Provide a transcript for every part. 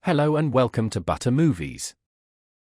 Hello and welcome to Butter Movies.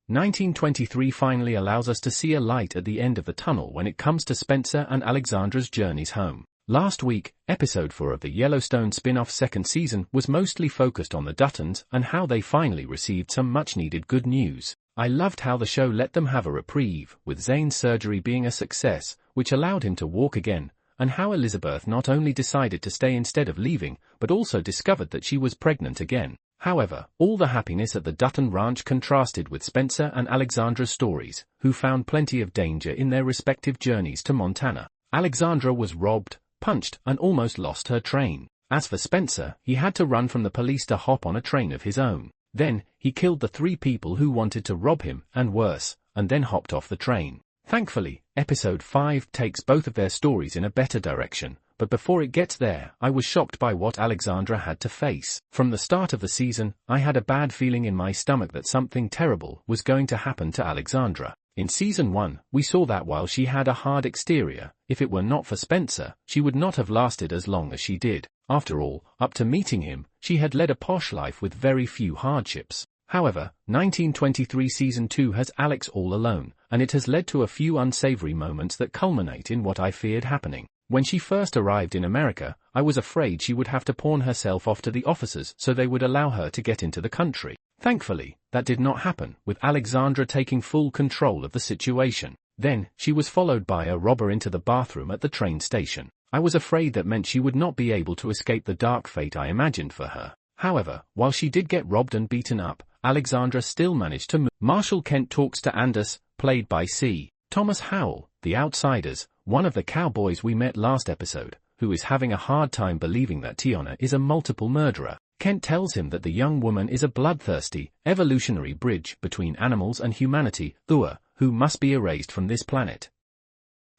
1923 finally allows us to see a light at the end of the tunnel when it comes to Spencer and Alexandra's journeys home. Last week, episode 4 of the Yellowstone spin-off second season was mostly focused on the Duttons and how they finally received some much-needed good news. I loved how the show let them have a reprieve, with Zane's surgery being a success, which allowed him to walk again, and how Elizabeth not only decided to stay instead of leaving, but also discovered that she was pregnant again. However, all the happiness at the Dutton ranch contrasted with Spencer and Alexandra's stories, who found plenty of danger in their respective journeys to Montana. Alexandra was robbed, punched, and almost lost her train. As for Spencer, he had to run from the police to hop on a train of his own. Then, he killed the 3 people who wanted to rob him, and worse, and then hopped off the train. Thankfully, episode 5 takes both of their stories in a better direction. But before it gets there, I was shocked by what Alexandra had to face. From the start of the season, I had a bad feeling in my stomach that something terrible was going to happen to Alexandra. In season 1, we saw that while she had a hard exterior, if it were not for Spencer, she would not have lasted as long as she did. After all, up to meeting him, she had led a posh life with very few hardships. However, 1923 season 2 has Alex all alone, and it has led to a few unsavory moments that culminate in what I feared happening. When she first arrived in America, I was afraid she would have to pawn herself off to the officers so they would allow her to get into the country. Thankfully, that did not happen, with Alexandra taking full control of the situation. Then, she was followed by a robber into the bathroom at the train station. I was afraid that meant she would not be able to escape the dark fate I imagined for her. However, while she did get robbed and beaten up, Alexandra still managed to move. Marshall Kent talks to Anders, played by C. Thomas Howell, the Outsiders, one of the cowboys we met last episode, who is having a hard time believing that Tiana is a multiple murderer. Kent tells him that the young woman is a bloodthirsty, evolutionary bridge between animals and humanity, who must be erased from this planet.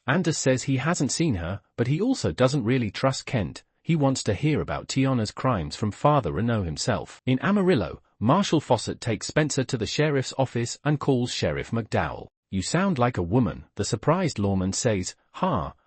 Anders says he hasn't seen her, but he also doesn't really trust Kent. He wants to hear about Tiana's crimes from Father Renault himself. In Amarillo, Marshal Fawcett takes Spencer to the sheriff's office and calls Sheriff McDowell. "You sound like a woman," the surprised lawman says,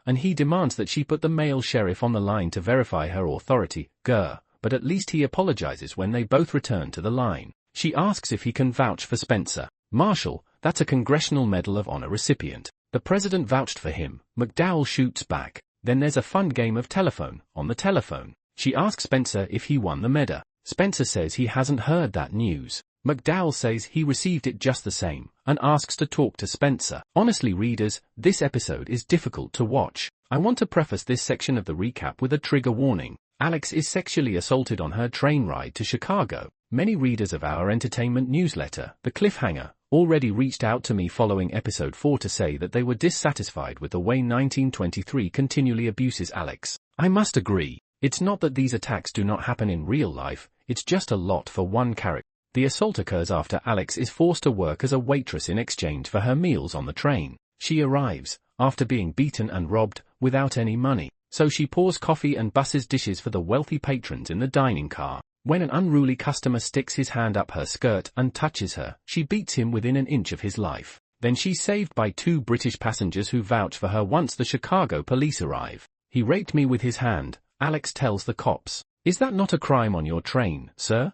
and he demands that she put the male sheriff on the line to verify her authority, but at least he apologizes when they both return to the line. She asks if he can vouch for Spencer. "Marshal, that's a Congressional Medal of Honor recipient. The president vouched for him," McDowell shoots back. Then there's a fun game of telephone. On the telephone, she asks Spencer if he won the medal. Spencer says he hasn't heard that news. McDowell says he received it just the same, and asks to talk to Spencer. Honestly, readers, this episode is difficult to watch. I want to preface this section of the recap with a trigger warning. Alex is sexually assaulted on her train ride to Chicago. Many readers of our entertainment newsletter, The Cliffhanger, already reached out to me following episode 4 to say that they were dissatisfied with the way 1923 continually abuses Alex. I must agree. It's not that these attacks do not happen in real life, it's just a lot for one character. The assault occurs after Alex is forced to work as a waitress in exchange for her meals on the train. She arrives, after being beaten and robbed, without any money, so she pours coffee and busses dishes for the wealthy patrons in the dining car. When an unruly customer sticks his hand up her skirt and touches her, she beats him within an inch of his life. Then she's saved by 2 British passengers who vouch for her once the Chicago police arrive. "He raped me with his hand," Alex tells the cops. "Is that not a crime on your train, sir?"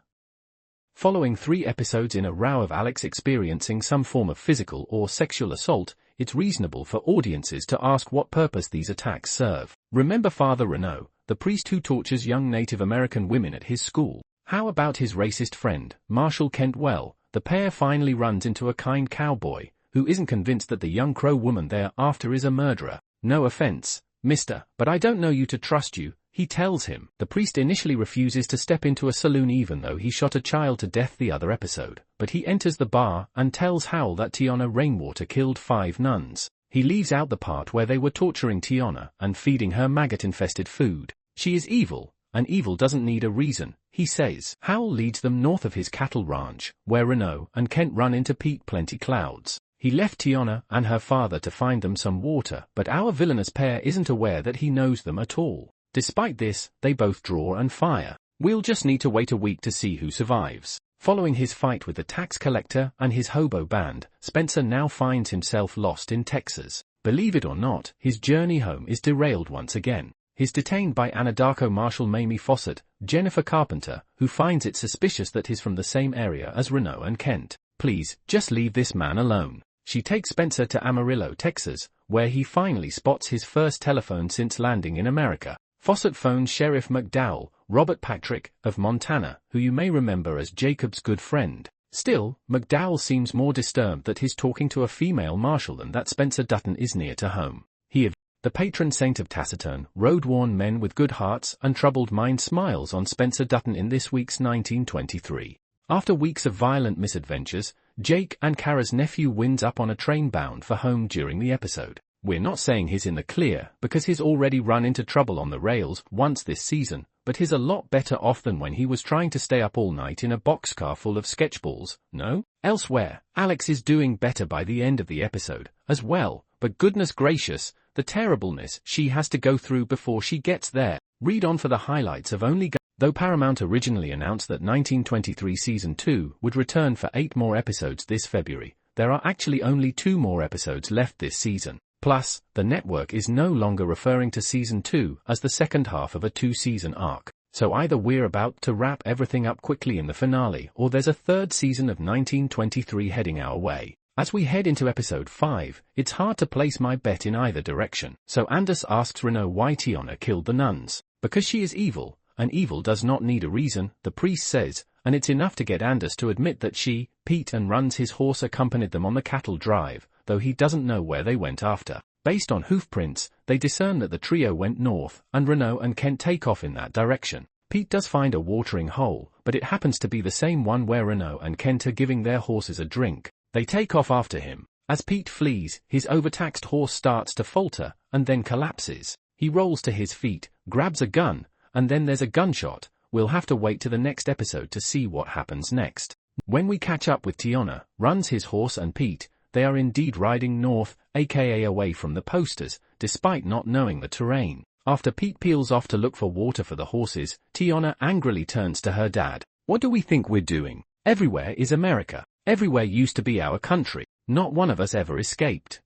Following 3 episodes in a row of Alex experiencing some form of physical or sexual assault, it's reasonable for audiences to ask what purpose these attacks serve. Remember Father Renault, the priest who tortures young Native American women at his school? How about his racist friend, Marshall Kent? Well, the pair finally runs into a kind cowboy, who isn't convinced that the young Crow woman they're after is a murderer. "No offense, mister, but I don't know you to trust you," he tells him. The priest initially refuses to step into a saloon even though he shot a child to death the other episode, but he enters the bar and tells Howell that Tiana Rainwater killed 5 nuns. He leaves out the part where they were torturing Tiana and feeding her maggot-infested food. "She is evil, and evil doesn't need a reason," he says. Howell leads them north of his cattle ranch, where Renault and Kent run into Pete Plenty Clouds. He left Tiana and her father to find them some water, but our villainous pair isn't aware that he knows them at all. Despite this, they both draw and fire. We'll just need to wait a week to see who survives. Following his fight with the tax collector and his hobo band, Spencer now finds himself lost in Texas. Believe it or not, his journey home is derailed once again. He's detained by Anadarko Marshal Mamie Fawcett, Jennifer Carpenter, who finds it suspicious that he's from the same area as Renault and Kent. Please, just leave this man alone. She takes Spencer to Amarillo, Texas, where he finally spots his first telephone since landing in America. Fawcett phones Sheriff McDowell, Robert Patrick, of Montana, who you may remember as Jacob's good friend. Still, McDowell seems more disturbed that he's talking to a female marshal than that Spencer Dutton is near to home. The patron saint of taciturn, road-worn men with good hearts and troubled minds smiles on Spencer Dutton in this week's 1923. After weeks of violent misadventures, Jake and Kara's nephew winds up on a train bound for home during the episode. We're not saying he's in the clear, because he's already run into trouble on the rails once this season, but he's a lot better off than when he was trying to stay up all night in a boxcar full of sketchballs, no? Elsewhere, Alex is doing better by the end of the episode, as well, but goodness gracious, the terribleness she has to go through before she gets there. Read on for the highlights of Only God. Though Paramount originally announced that 1923 Season 2 would return for 8 more episodes this February, there are actually only 2 more episodes left this season. Plus, the network is no longer referring to Season 2 as the second half of a 2-season arc. So either we're about to wrap everything up quickly in the finale, or there's a third season of 1923 heading our way. As we head into episode 5, it's hard to place my bet in either direction. So Anders asks Renault why Tiana killed the nuns. Because she is evil, and evil does not need a reason, the priest says, and it's enough to get Anders to admit that she, Pete and runs his horse accompanied them on the cattle drive, though he doesn't know where they went after. Based on hoof prints, they discern that the trio went north, and Renault and Kent take off in that direction. Pete does find a watering hole, but it happens to be the same one where Renault and Kent are giving their horses a drink. They take off after him. As Pete flees, his overtaxed horse starts to falter, and then collapses. He rolls to his feet, grabs a gun, and then there's a gunshot. We'll have to wait to the next episode to see what happens next. When we catch up with Tiana, runs his horse and Pete, they are indeed riding north, aka away from the posters, despite not knowing the terrain. After Pete peels off to look for water for the horses, Tiana angrily turns to her dad. What do we think we're doing? Everywhere is America. Everywhere used to be our country. Not one of us ever escaped.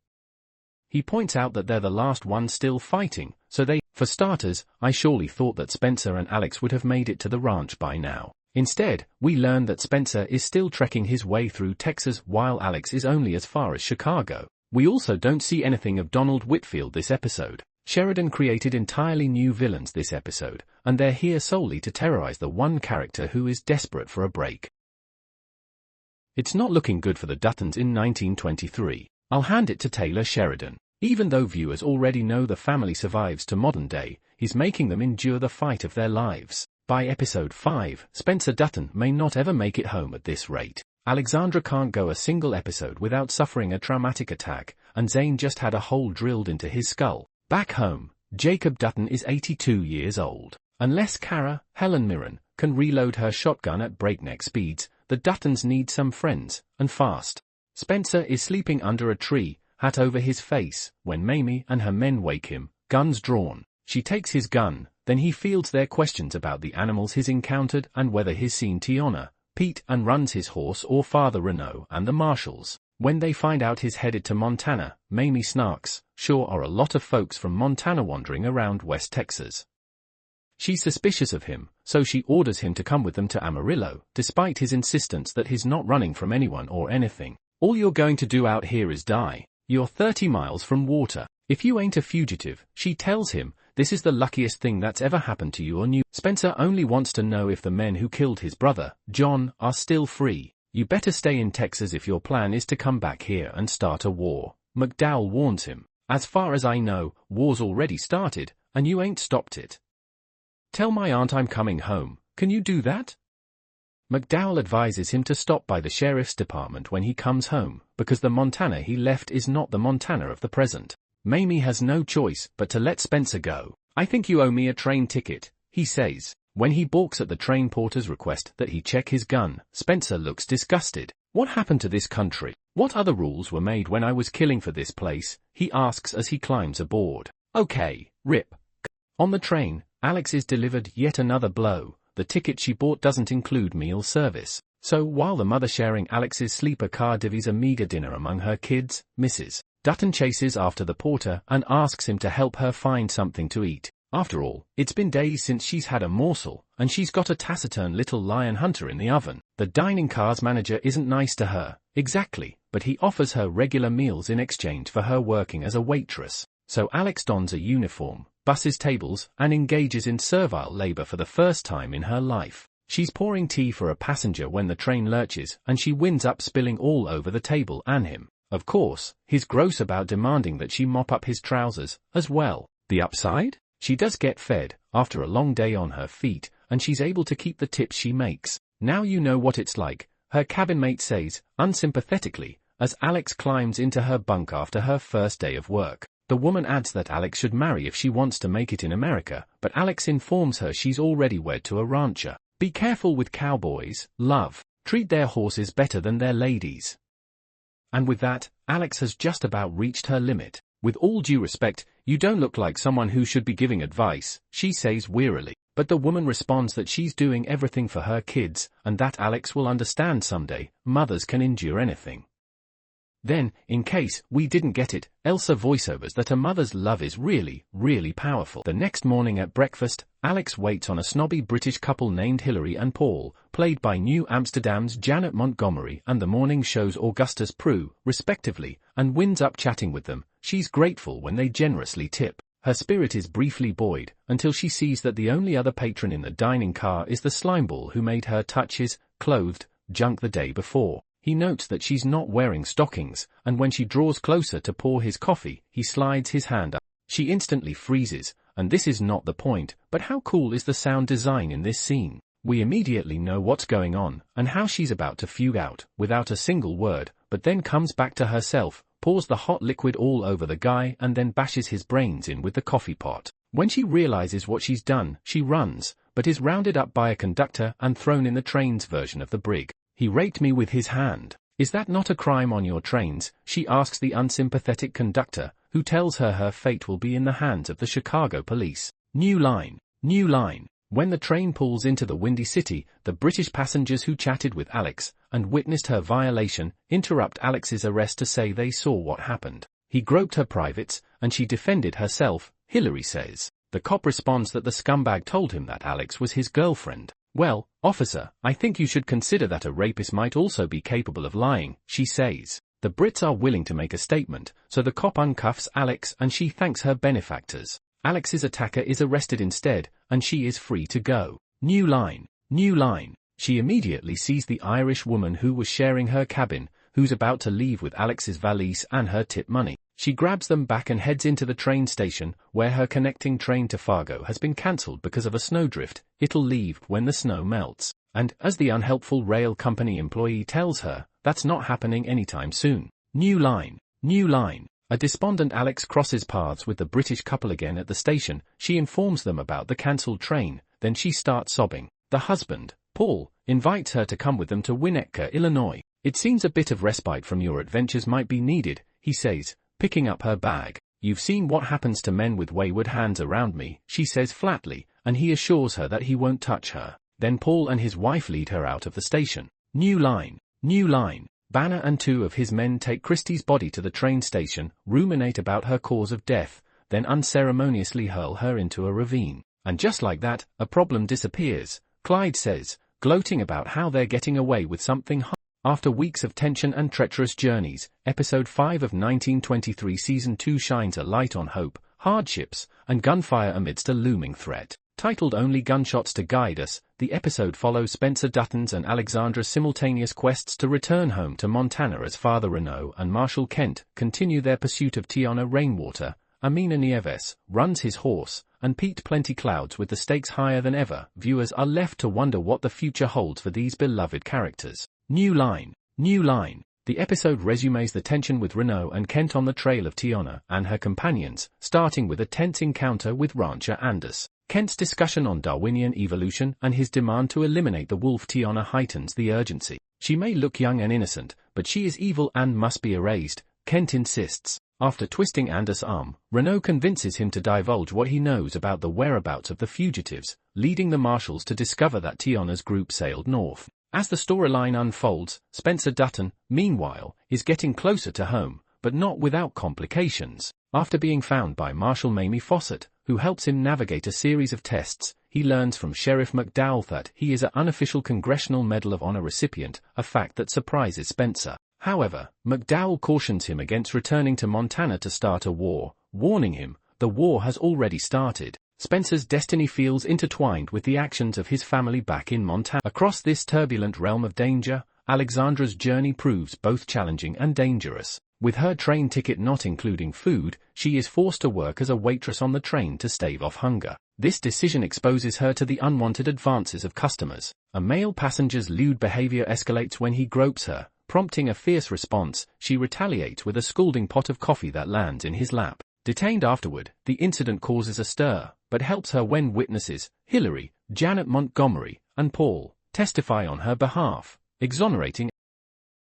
He points out that they're the last ones still fighting, so for starters, I surely thought that Spencer and Alex would have made it to the ranch by now. Instead, we learn that Spencer is still trekking his way through Texas while Alex is only as far as Chicago. We also don't see anything of Donald Whitfield this episode. Sheridan created entirely new villains this episode, and they're here solely to terrorize the one character who is desperate for a break. It's not looking good for the Duttons in 1923. I'll hand it to Taylor Sheridan. Even though viewers already know the family survives to modern day, he's making them endure the fight of their lives. By episode 5, Spencer Dutton may not ever make it home at this rate. Alexandra can't go a single episode without suffering a traumatic attack, and Zane just had a hole drilled into his skull. Back home, Jacob Dutton is 82 years old. Unless Kara, Helen Mirren, can reload her shotgun at breakneck speeds, the Duttons need some friends, and fast. Spencer is sleeping under a tree, hat over his face, when Mamie and her men wake him, guns drawn. She takes his gun, then he fields their questions about the animals he's encountered and whether he's seen Tiana, Pete and runs his horse or Father Renault and the marshals. When they find out he's headed to Montana, Mamie snarks, sure are a lot of folks from Montana wandering around West Texas. She's suspicious of him, so she orders him to come with them to Amarillo, despite his insistence that he's not running from anyone or anything. All you're going to do out here is die. You're 30 miles from water. If you ain't a fugitive, she tells him, this is the luckiest thing that's ever happened to you or you. Spencer only wants to know if the men who killed his brother, John, are still free. You better stay in Texas if your plan is to come back here and start a war. McDowell warns him. As far as I know, war's already started, and you ain't stopped it. Tell my aunt I'm coming home. Can you do that? McDowell advises him to stop by the sheriff's department when he comes home, because the Montana he left is not the Montana of the present. Mamie has no choice but to let Spencer go. I think you owe me a train ticket, he says. When he balks at the train porter's request that he check his gun, Spencer looks disgusted. What happened to this country? What other rules were made when I was killing for this place? He asks as he climbs aboard. Okay, rip. On the train, Alex is delivered yet another blow. The ticket she bought doesn't include meal service. So while the mother sharing Alex's sleeper car divvies a meager dinner among her kids, Mrs. Dutton chases after the porter and asks him to help her find something to eat. After all, it's been days since she's had a morsel, and she's got a taciturn little lion hunter in the oven. The dining car's manager isn't nice to her, exactly, but he offers her regular meals in exchange for her working as a waitress. So Alex dons a uniform, busses tables, and engages in servile labor for the first time in her life. She's pouring tea for a passenger when the train lurches, and she winds up spilling all over the table and him. Of course, he's gross about demanding that she mop up his trousers, as well. The upside? She does get fed, after a long day on her feet, and she's able to keep the tips she makes. Now you know what it's like, her cabin mate says, unsympathetically, as Alex climbs into her bunk after her first day of work. The woman adds that Alex should marry if she wants to make it in America, but Alex informs her she's already wed to a rancher. Be careful with cowboys, love. Treat their horses better than their ladies. And with that, Alex has just about reached her limit. With all due respect, you don't look like someone who should be giving advice, she says wearily. But the woman responds that she's doing everything for her kids, and that Alex will understand someday, mothers can endure anything. Then, in case we didn't get it, Elsa voiceovers that a mother's love is really, really powerful. The next morning at breakfast, Alex waits on a snobby British couple named Hilary and Paul, played by New Amsterdam's Janet Montgomery and the morning show's Augustus Prue, respectively, and winds up chatting with them. She's grateful when they generously tip. Her spirit is briefly buoyed, until she sees that the only other patron in the dining car is the slimeball who made her touch his clothed junk the day before. He notes that she's not wearing stockings, and when she draws closer to pour his coffee, he slides his hand up. She instantly freezes, and this is not the point, but how cool is the sound design in this scene? We immediately know what's going on, and how she's about to fugue out, without a single word, but then comes back to herself, pours the hot liquid all over the guy and then bashes his brains in with the coffee pot. When she realizes what she's done, she runs, but is rounded up by a conductor and thrown in the train's version of the brig. He raped me with his hand. Is that not a crime on your trains? She asks the unsympathetic conductor, who tells her her fate will be in the hands of the Chicago police. New line. New line. When the train pulls into the Windy City, the British passengers who chatted with Alex and witnessed her violation interrupt Alex's arrest to say they saw what happened. He groped her privates, and she defended herself, Hilary says. The cop responds that the scumbag told him that Alex was his girlfriend. Well, officer, I think you should consider that a rapist might also be capable of lying, she says. The Brits are willing to make a statement, so the cop uncuffs Alex and she thanks her benefactors. Alex's attacker is arrested instead, and she is free to go. New line. New line. She immediately sees the Irish woman who was sharing her cabin, who's about to leave with Alex's valise and her tip money. She grabs them back and heads into the train station, where her connecting train to Fargo has been cancelled because of a snowdrift. It'll leave when the snow melts. And, as the unhelpful rail company employee tells her, that's not happening anytime soon. New line. New line. A despondent Alex crosses paths with the British couple again at the station. She informs them about the cancelled train, then she starts sobbing. The husband, Paul, invites her to come with them to Winnetka, Illinois. It seems a bit of respite from your adventures might be needed, he says, picking up her bag. You've seen what happens to men with wayward hands around me, she says flatly, and he assures her that he won't touch her. Then Paul and his wife lead her out of the station. New line. New line. Banner and two of his men take Christie's body to the train station, ruminate about her cause of death, then unceremoniously hurl her into a ravine. And just like that, a problem disappears, Clyde says, gloating about how they're getting away with something hard. After weeks of tension and treacherous journeys, Episode 5 of 1923 Season 2 shines a light on hope, hardships, and gunfire amidst a looming threat. Titled Only Gunshots to Guide Us, the episode follows Spencer Dutton's and Alexandra's simultaneous quests to return home to Montana as Father Renault and Marshal Kent continue their pursuit of Tiana Rainwater. Amina Nieves runs his horse, and Pete Plenty clouds with the stakes higher than ever. Viewers are left to wonder what the future holds for these beloved characters. New line. New line. The episode resumes the tension with Renault and Kent on the trail of Tiana and her companions, starting with a tense encounter with rancher Anders. Kent's discussion on Darwinian evolution and his demand to eliminate the wolf Tiana heightens the urgency. She may look young and innocent, but she is evil and must be erased, Kent insists. After twisting Anders' arm, Renault convinces him to divulge what he knows about the whereabouts of the fugitives, leading the marshals to discover that Tiana's group sailed north. As the storyline unfolds, Spencer Dutton, meanwhile, is getting closer to home, but not without complications. After being found by Marshal Mamie Fawcett, who helps him navigate a series of tests. He learns from Sheriff McDowell that he is an unofficial Congressional Medal of Honor recipient, a fact that surprises Spencer. However, McDowell cautions him against returning to Montana to start a war, warning him, the war has already started. Spencer's destiny feels intertwined with the actions of his family back in Montana. Across this turbulent realm of danger, Alexandra's journey proves both challenging and dangerous. With her train ticket not including food, she is forced to work as a waitress on the train to stave off hunger. This decision exposes her to the unwanted advances of customers. A male passenger's lewd behavior escalates when he gropes her, prompting a fierce response. She retaliates with a scalding pot of coffee that lands in his lap. Detained afterward, the incident causes a stir, but helps her when witnesses, Hillary, Janet Montgomery, and Paul, testify on her behalf, exonerating